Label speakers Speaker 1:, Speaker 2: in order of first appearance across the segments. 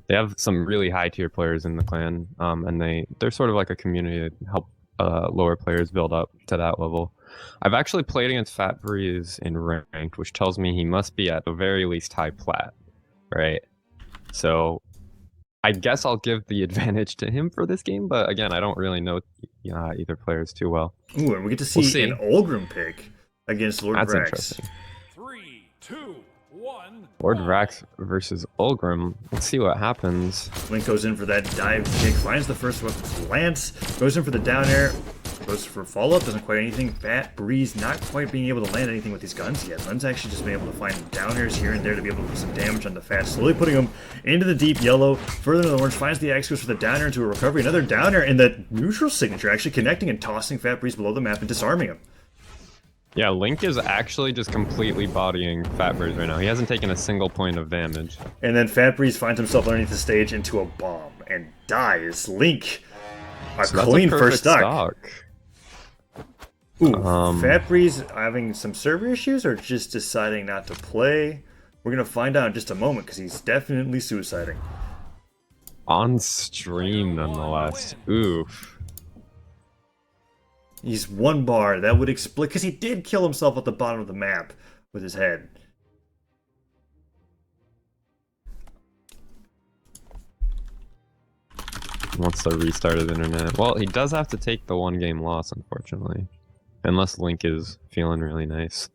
Speaker 1: They have some really high tier players in the clan, and they're sort of like a community to help lower players build up to that level. I've actually played against FatBreeze in ranked, which tells me he must be at the very least high plat, right? So I guess I'll give the advantage to him for this game, but again, I don't really know either players too well.
Speaker 2: Ooh, and we get to
Speaker 1: We'll
Speaker 2: see,
Speaker 1: see.
Speaker 2: an Ulgrim pick against Lord
Speaker 1: That's
Speaker 2: Vraxx.
Speaker 1: interesting.
Speaker 3: 3, 2, 1.
Speaker 1: Lord Vraxx versus Ulgrim. Let's see what happens.
Speaker 2: Lync goes in for that dive kick, finds the first weapon, Lance, goes in for the down air, goes for follow-up, doesn't quite anything. FatBreeze not quite being able to land anything with these guns yet. Lynn's actually just been able to find down airs here and there to be able to put some damage on the Fat, slowly putting him into the deep yellow, further into the orange, finds the X, goes for the down air into a recovery, another down air, and that neutral signature actually connecting and tossing FatBreeze below the map and disarming him.
Speaker 1: Yeah, Lync is actually just completely bodying FatBreeze right now. He hasn't taken a single point of damage.
Speaker 2: And then FatBreeze finds himself underneath the stage into a bomb and dies. Lync, a
Speaker 1: So
Speaker 2: clean
Speaker 1: that's a
Speaker 2: first
Speaker 1: perfect
Speaker 2: stock. Ooh, FatBreeze having some server issues or just deciding not to play? We're going to find out in just a moment because he's definitely suiciding.
Speaker 1: On stream, nonetheless. Oof.
Speaker 2: He's one bar. That would explain, because he did kill himself at the bottom of the map with his head.
Speaker 1: Wants to restart his internet. Well, he does have to take the one game loss, unfortunately. Unless Lync is feeling really nice.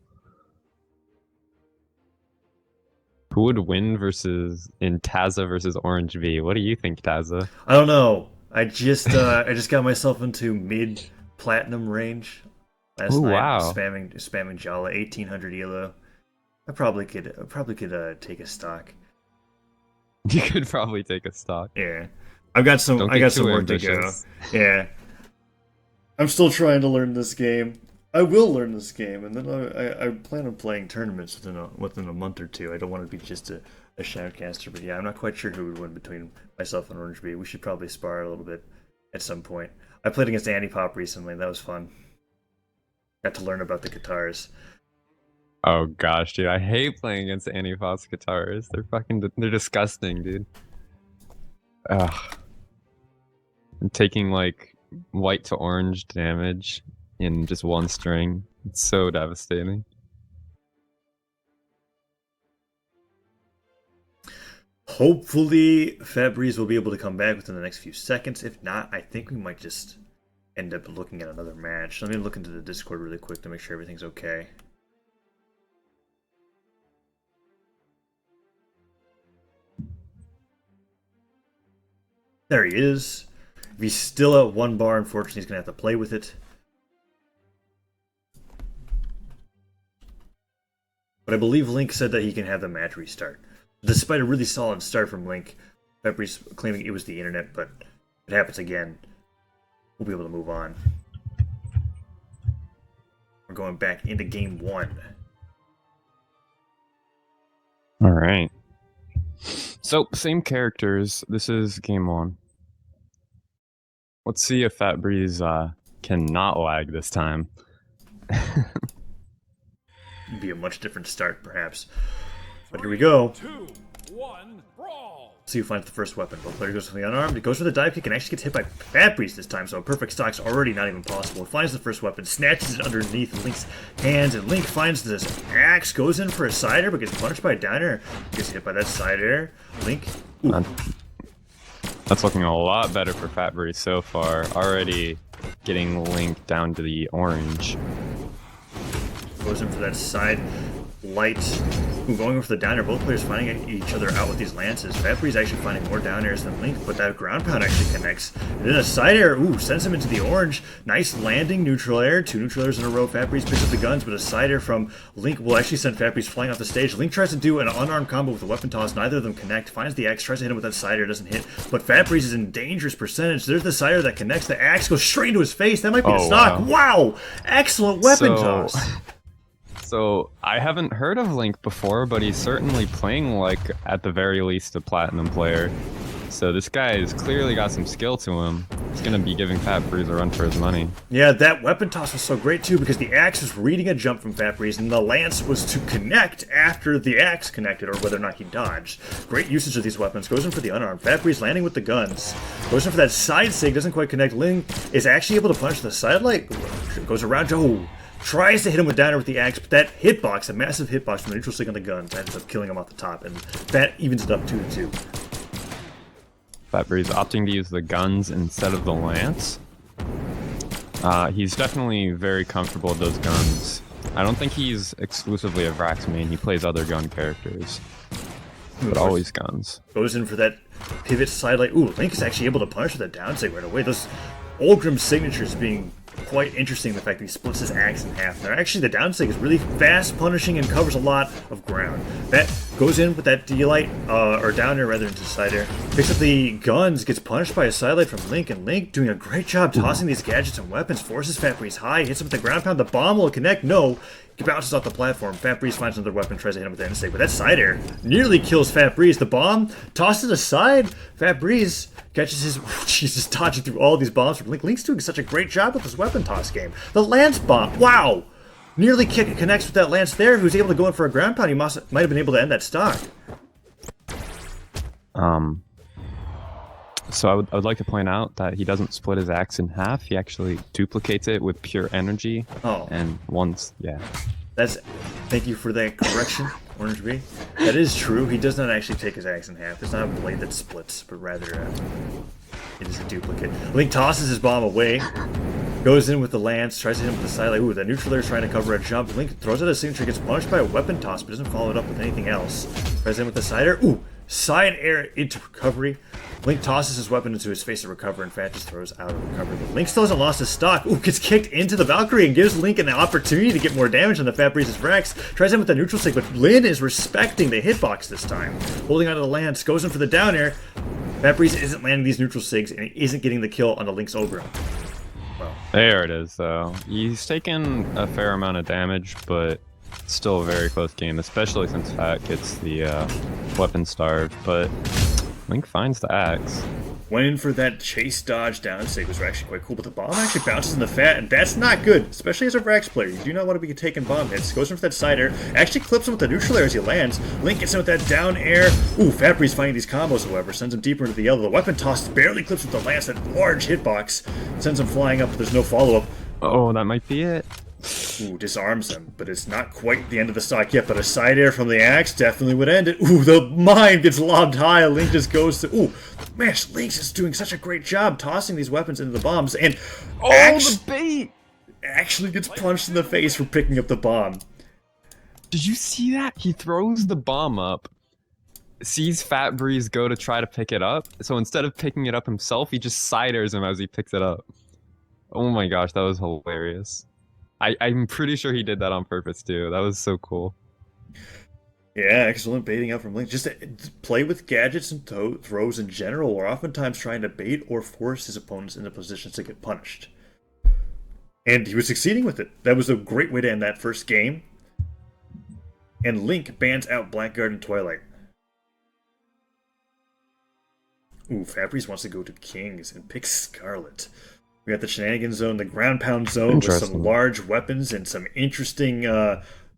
Speaker 1: Who would win in Taza versus Orange V? What do you think, Taza?
Speaker 2: I don't know. I just got myself into mid platinum range last
Speaker 1: Ooh,
Speaker 2: night.
Speaker 1: wow.
Speaker 2: Spamming Jala 1800 elo. I probably could take a stock.
Speaker 1: You could probably take a stock.
Speaker 2: Yeah. I got some work to go. Yeah. I'm still trying to learn this game. I will learn this game, and then I plan on playing tournaments within a month or two. I don't want to be just a shoutcaster, but yeah, I'm not quite sure who would win between myself and Orange B. We should probably spar a little bit at some point. I played against Andy Pop recently. That was fun. Got to learn about the guitars.
Speaker 1: Oh gosh, dude, I hate playing against Anti-Foss guitars. They're disgusting, dude. Ugh. I'm taking like white to orange damage in just one string. It's so devastating.
Speaker 2: Hopefully, FatBreeze will be able to come back within the next few seconds. If not, I think we might just end up looking at another match. Let me look into the Discord really quick to make sure everything's okay. There he is. If he's still at one bar, unfortunately, he's going to have to play with it. But I believe Lync said that he can have the match restart. Despite a really solid start from Lync, FatBreeze claiming it was the internet, but if it happens again, we'll be able to move on. We're going back into game one.
Speaker 1: All right. So, same characters. This is game one. Let's see if FatBreeze can not lag this time.
Speaker 2: It'd be a much different start, perhaps. But here we go.
Speaker 3: 2, 1, brawl.
Speaker 2: See who finds the first weapon. Both players goes for the unarmed. It goes for the dive kick and actually gets hit by FatBreeze this time, so a perfect stock's already not even possible. It finds the first weapon, snatches it underneath Lync's hands, and Lync finds this axe, goes in for a side air, but gets punished by a down air. Gets hit by that side air. Lync. Ooh.
Speaker 1: That's looking a lot better for FatBreeze so far. Already getting Lync down to the orange.
Speaker 2: Goes in for that side light. Ooh, going for the down air. Both players finding each other out with these lances. FatBreeze actually finding more down airs than Lync, but that ground pound actually connects. And then a side air, ooh, sends him into the orange. Nice landing, neutral air. 2 neutral airs in a row. FatBreeze picks up the guns, but a side air from Lync will actually send FatBreeze flying off the stage. Lync tries to do an unarmed combo with a weapon toss. Neither of them connect. Finds the axe, tries to hit him with that side air, doesn't hit. But FatBreeze is in dangerous percentage. There's the side air that connects. The axe goes straight into his face. That might be the stock. Wow! Excellent weapon toss.
Speaker 1: So, I haven't heard of Lync before, but he's certainly playing like, at the very least, a platinum player. So this guy has clearly got some skill to him. It's gonna be giving FatBreeze a run for his money.
Speaker 2: Yeah, that weapon toss was so great too because the axe was reading a jump from FatBreeze and the lance was to connect after the axe connected or whether or not he dodged. Great usage of these weapons. Goes in for the unarmed. FatBreeze landing with the guns. Goes in for that side sig, doesn't quite connect. Lync is actually able to punch the side light. Goes around Joe. Tries to hit him with downer with the axe, but that hitbox, a massive hitbox from the neutral sig on the guns, ends up killing him off the top, and that evens it up 2-2.
Speaker 1: FatBreeze opting to use the guns instead of the lance. He's definitely very comfortable with those guns. I don't think he's exclusively a Vraxx main. He plays other gun characters, but always guns.
Speaker 2: Goes in for that pivot side light. Ooh, Lync is actually able to punish with that down sig right away. Those Ulgrim signatures being quite interesting, the fact that he splits his axe in half. There, actually, the down sig is really fast punishing and covers a lot of ground. That goes in with that D-light, or down air rather, into side air. Picks up the guns, gets punished by a side light from Lync, and Lync doing a great job tossing these gadgets and weapons, forces FatBreeze high, hits him with the ground pound. The bomb will connect. No, he bounces off the platform. FatBreeze finds another weapon, tries to hit him with the NSig, but that side air nearly kills FatBreeze. The bomb tosses aside. FatBreeze catches his. Jesus, dodging through all these bombs from Lync. Lync's doing such a great job with this weapon toss game. The lance bomb, wow! Nearly connects with that lance there. Who's able to go in for a ground pound? He might have been able to end that stock.
Speaker 1: So I would like to point out that he doesn't split his axe in half. He actually duplicates it with pure energy.
Speaker 2: Oh.
Speaker 1: And once, yeah.
Speaker 2: Thank you for that correction, Orange B. That is true. He does not actually take his axe in half. It's not a blade that splits, but rather it is a duplicate. Lync tosses his bomb away. Goes in with the lance, tries to hit him with the side light. Ooh, that neutral is trying to cover a jump. Lync throws out a signature, gets punished by a weapon toss, but doesn't follow it up with anything else. Tries in with the side air. Ooh, side air into recovery. Lync tosses his weapon into his face to recover, and Fat just throws out of recovery. But Lync still hasn't lost his stock. Ooh, gets kicked into the Valkyrie and gives Lync an opportunity to get more damage on the FatBreeze's Vraxx. Tries in with the neutral stick, but Lynn is respecting the hitbox this time. Holding onto the lance, goes in for the down air. FatBreeze isn't landing these neutral sigs, and he isn't getting the kill on the Lync's Ulgrim.
Speaker 1: There it is, though. He's taken a fair amount of damage, but still a very close game, especially since Fat gets the weapon starved. But Lync finds the axe.
Speaker 2: Went in for that chase dodge down sig was actually quite cool, but the bomb actually bounces in the Fat, and that's not good, especially as a Vraxx player. You do not want to be taking bomb hits. Goes in for that side air, actually clips him with the neutral air as he lands. Lync gets in with that down air. Ooh, FatBreeze finding these combos, however, sends him deeper into the yellow. The weapon toss barely clips with the lance, that large hitbox sends him flying up, but there's no follow-up.
Speaker 1: Oh, that might be it.
Speaker 2: Ooh, disarms him, but it's not quite the end of the stock yet, but a side air from the axe definitely would end it. Ooh, the mine gets lobbed high, Lync just goes to... Ooh, man, Lync is doing such a great job tossing these weapons into the bombs, and...
Speaker 1: The bait!
Speaker 2: Actually gets punched in the face for picking up the bomb.
Speaker 1: Did you see that? He throws the bomb up, sees FatBreeze go to try to pick it up, so instead of picking it up himself, he just side airs him as he picks it up. Oh my gosh, that was hilarious. I'm pretty sure he did that on purpose too. That was so cool.
Speaker 2: Yeah, excellent baiting out from Lync. Just to play with gadgets and throws in general, or oftentimes trying to bait or force his opponents into positions to get punished. And he was succeeding with it. That was a great way to end that first game. And Lync bans out Blackguard and Twilight. Ooh, FatBreeze wants to go to Kings and pick Scarlet. We got the Shenanigans Zone, the Ground Pound Zone, with some large weapons and some interesting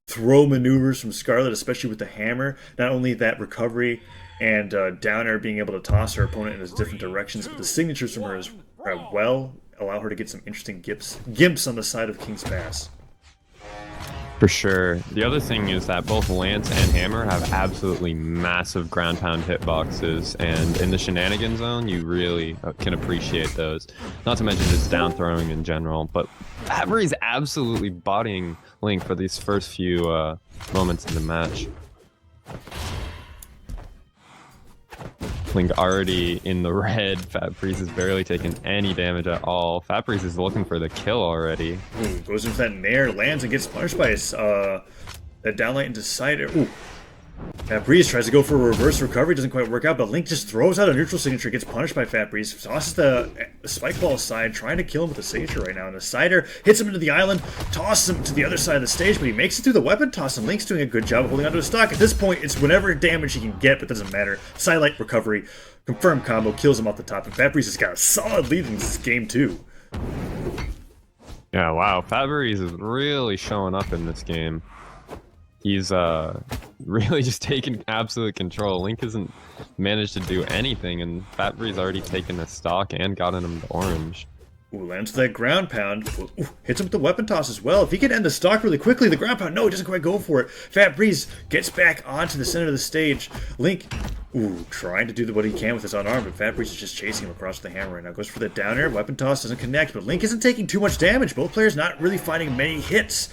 Speaker 2: throw maneuvers from Scarlet, especially with the hammer. Not only that, recovery and down air, being able to toss her opponent in different directions, but the signatures from her as well allow her to get some interesting gimps on the side of King's Pass.
Speaker 1: For sure. The other thing is that both Lance and Hammer have absolutely massive ground pound hitboxes, and in the Shenanigan Zone, you really can appreciate those. Not to mention just down throwing in general, but FatBreeze absolutely bodying Lync for these first few moments in the match. Lync already in the red. FatBreeze is barely taking any damage at all. FatBreeze is looking for the kill already.
Speaker 2: Ooh, goes into that nair, lands and gets punished by his that downlight into side air. Ooh. FatBreeze tries to go for a reverse recovery, doesn't quite work out, but Lync just throws out a neutral signature, gets punished by FatBreeze, tosses the spike ball aside, trying to kill him with a signature right now, and the Cider hits him into the island, tosses him to the other side of the stage, but he makes it through the weapon toss, and Lync's doing a good job of holding onto his stock. At this point, it's whatever damage he can get, but it doesn't matter. Sidelight recovery, confirmed combo, kills him off the top, and FatBreeze has got a solid lead in this game too.
Speaker 1: Yeah, wow. FatBreeze is really showing up in this game. He's really just taking absolute control. Lync hasn't managed to do anything, and FatBreeze already taken the stock and gotten him to orange.
Speaker 2: Ooh, lands that ground pound. Ooh, hits him with the weapon toss as well. If he can end the stock really quickly, the ground pound, no, he doesn't quite go for it. FatBreeze gets back onto the center of the stage. Lync, ooh, trying to do what he can with his unarmed, but FatBreeze is just chasing him across the hammer right now. Goes for the down air, weapon toss doesn't connect, but Lync isn't taking too much damage. Both players not really finding many hits.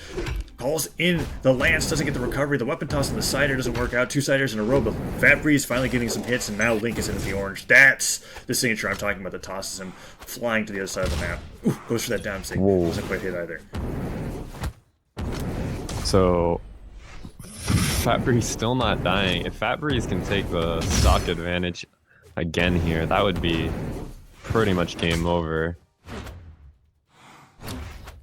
Speaker 2: Calls in the lance, doesn't get the recovery. The weapon toss on the Cider doesn't work out. 2 Ciders in a row, but FatBreeze finally getting some hits, and now Lync is into the orange. That's the signature I'm talking about that tosses him flying to the other side of the map. Ooh, goes for that down sig. Doesn't quite hit either.
Speaker 1: So, FatBreeze still not dying. If FatBreeze can take the stock advantage again here, that would be pretty much game over.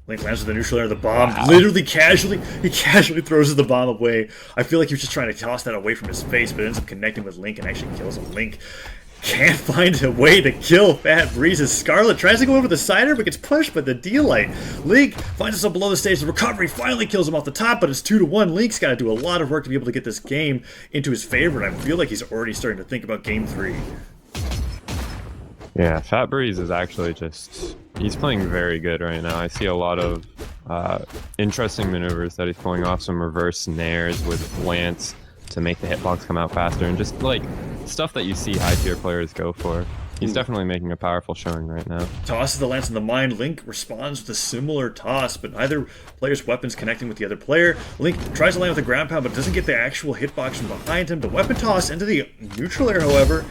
Speaker 2: Lync lands with the neutral air, the bomb. Wow. Literally he casually throws the bomb away. I feel like he was just trying to toss that away from his face, but ends up connecting with Lync and actually kills him. Lync can't find a way to kill FatBreeze as Scarlet tries to go over the Cider, but gets pushed by the D-Light. Lync finds himself below the stage. The recovery finally kills him off the top, but it's 2-1. Lync's got to do a lot of work to be able to get this game into his favor, and I feel like he's already starting to think about Game 3.
Speaker 1: Yeah, FatBreeze is actually he's playing very good right now. I see a lot of interesting maneuvers that he's pulling off, some reverse nairs with Lance to make the hitbox come out faster, and just like stuff that you see high tier players go for. He's definitely making a powerful showing right now.
Speaker 2: Tosses the lance in the mine. Lync responds with a similar toss, but neither player's weapons connecting with the other player. Lync tries to land with a ground pound, but doesn't get the actual hitbox from behind him. The weapon toss into the neutral air, however,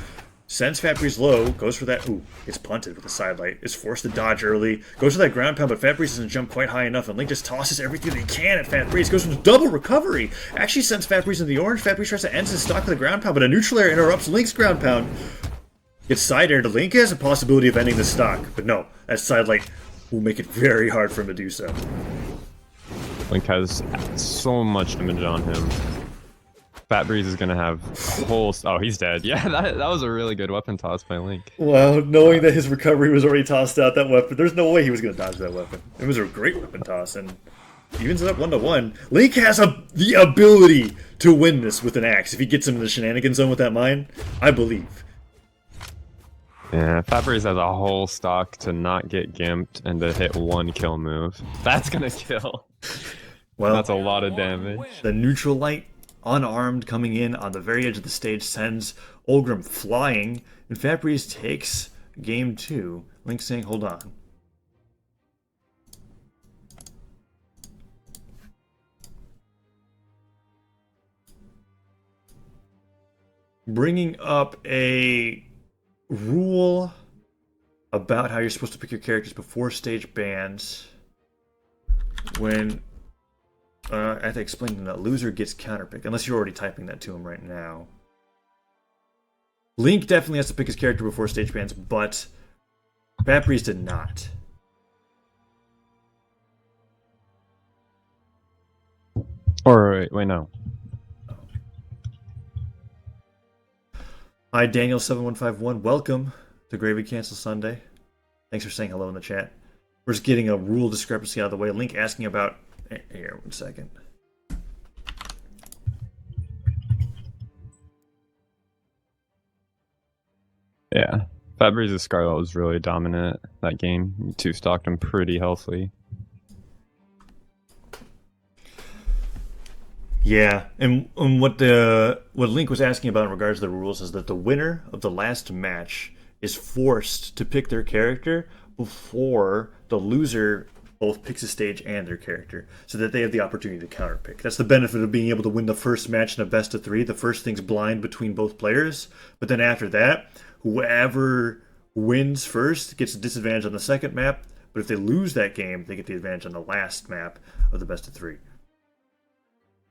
Speaker 2: sends FatBreeze low, goes for that, ooh, gets punted with a sidelight, is forced to dodge early, goes for that ground pound, but FatBreeze doesn't jump quite high enough, and Lync just tosses everything they can at FatBreeze, goes for the double recovery, actually sends FatBreeze into the orange. FatBreeze tries to end his stock with a ground pound, but a neutral air interrupts Lync's ground pound. Gets side air to Lync, has a possibility of ending the stock, but no, that sidelight will make it very hard for him to do so.
Speaker 1: Lync has so much damage on him. FatBreeze is gonna have a whole. Oh, he's dead. Yeah, that was a really good weapon toss by Lync.
Speaker 2: Wow, knowing that his recovery was already tossed out, that weapon, there's no way he was gonna dodge that weapon. It was a great weapon toss, and evens it up 1-1. Lync has the ability to win this with an axe if he gets him in the shenanigan zone with that mine. I believe.
Speaker 1: Yeah, FatBreeze has a whole stock to not get gimped and to hit 1 kill move. That's gonna kill.
Speaker 2: Well,
Speaker 1: that's a lot of damage.
Speaker 2: The neutral light, unarmed, coming in on the very edge of the stage, sends Ulgrim flying, and FatBreeze takes game 2. Lync saying, hold on. Bringing up a rule about how you're supposed to pick your characters before stage bans when I have to explain that loser gets counterpick, unless you're already typing that to him right now. Lync definitely has to pick his character before stage bans, but FatBreeze did not.
Speaker 1: Or wait, no.
Speaker 2: Hi, Daniel7151. Welcome to Gravy Cancel Sunday. Thanks for saying hello in the chat. We're just getting a rule discrepancy out of the way. Lync asking about... Here, 1 second.
Speaker 1: Yeah. FatBreeze's Scarlet was really dominant that game. He 2-stocked him pretty healthy.
Speaker 2: Yeah, and what Lync was asking about in regards to the rules is that the winner of the last match is forced to pick their character before the loser both picks a stage and their character, so that they have the opportunity to counterpick. That's the benefit of being able to win the first match in a best of 3. The first thing's blind between both players, but then after that, whoever wins first gets a disadvantage on the second map, but if they lose that game, they get the advantage on the last map of the best of 3.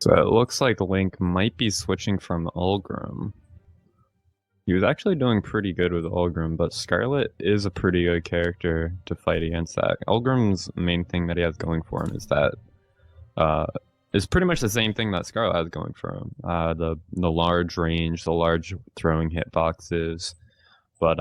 Speaker 1: So it looks like Lync might be switching from Ulgrim. He was actually doing pretty good with Ulgrim, but Scarlet is a pretty good character to fight against that. Ulgrim's main thing that he has going for him is that is pretty much the same thing that Scarlet has going for him. The large range, the large throwing hitboxes, but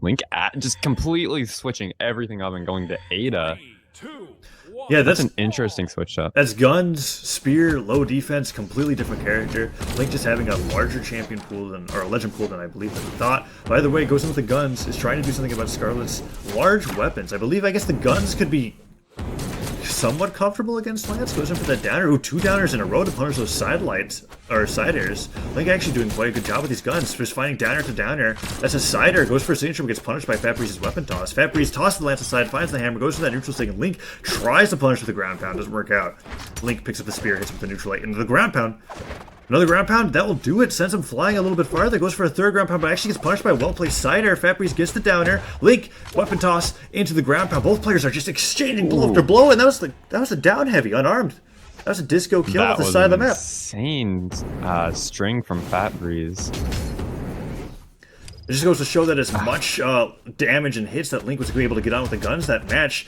Speaker 1: Lync just completely switching everything up and going to Ada.
Speaker 3: 3, 2, 1.
Speaker 2: Yeah,
Speaker 1: That's an interesting switch up.
Speaker 2: That's guns, spear, low defense, completely different character. Lync just having a larger champion pool than, or a legend pool than I believe that we thought. By the way, goes in with the guns, is trying to do something about Scarlet's large weapons. I guess the guns could be somewhat comfortable against Lance. Goes in for that downer. Ooh, 2 downers in a row to punish those side lights, or side airs. Lync actually doing quite a good job with these guns. Just finding downer to downer. That's a side air. Goes for a signature, but gets punished by FatBreeze's weapon toss. FatBreeze tosses the Lance aside, finds the hammer, goes for that neutral stick, and Lync tries to punish with the ground pound. Doesn't work out. Lync picks up the spear, hits with the neutral light into the ground pound. Another ground pound, that will do it. Sends him flying a little bit farther. Goes for a 3rd ground pound, but actually gets punished by a well-placed side air. FatBreeze gets the downer. Lync, weapon toss into the ground pound. Both players are just exchanging blow after blow, and that was a down heavy, unarmed. That was a disco kill off the side of the map.
Speaker 1: Insane string from FatBreeze.
Speaker 2: It just goes to show that as much damage and hits that Lync was able to get on with the guns that match,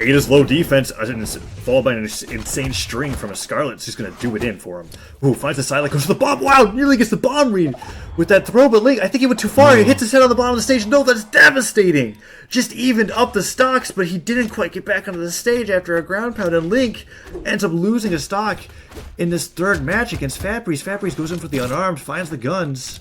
Speaker 2: Ada's low defense, followed by an insane string from a Scarlet, is just going to do it in for him. Ooh, finds the side, goes to the bomb. Wow, nearly gets the bomb read with that throw, but Lync, I think he went too far. He hits his head on the bottom of the stage. No, that's devastating. Just evened up the stocks, but he didn't quite get back onto the stage after a ground pound, and Lync ends up losing a stock in this 3rd match against FatBreeze. FatBreeze goes in for the unarmed, finds the guns.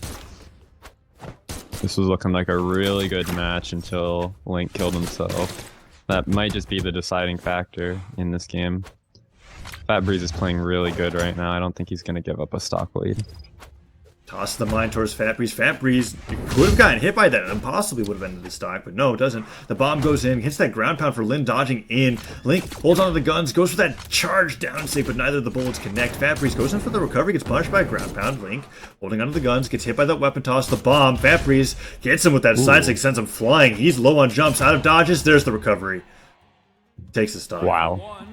Speaker 1: This was looking like a really good match until Lync killed himself. That might just be the deciding factor in this game. FatBreeze is playing really good right now. I don't think he's going to give up a stock lead.
Speaker 2: Toss the mine towards FatBreeze. FatBreeze could have gotten hit by that and possibly would have ended the stock, but no, it doesn't. The bomb goes in, hits that ground pound for Lynn dodging in. Lync holds onto the guns, goes for that charge down save, but neither of the bullets connect. FatBreeze goes in for the recovery, gets punished by a ground pound. Lync holding onto the guns, gets hit by that weapon toss. The bomb, FatBreeze gets him with that side stick, sends him flying. He's low on jumps, out of dodges. There's the recovery. Takes the stock.
Speaker 1: Wow.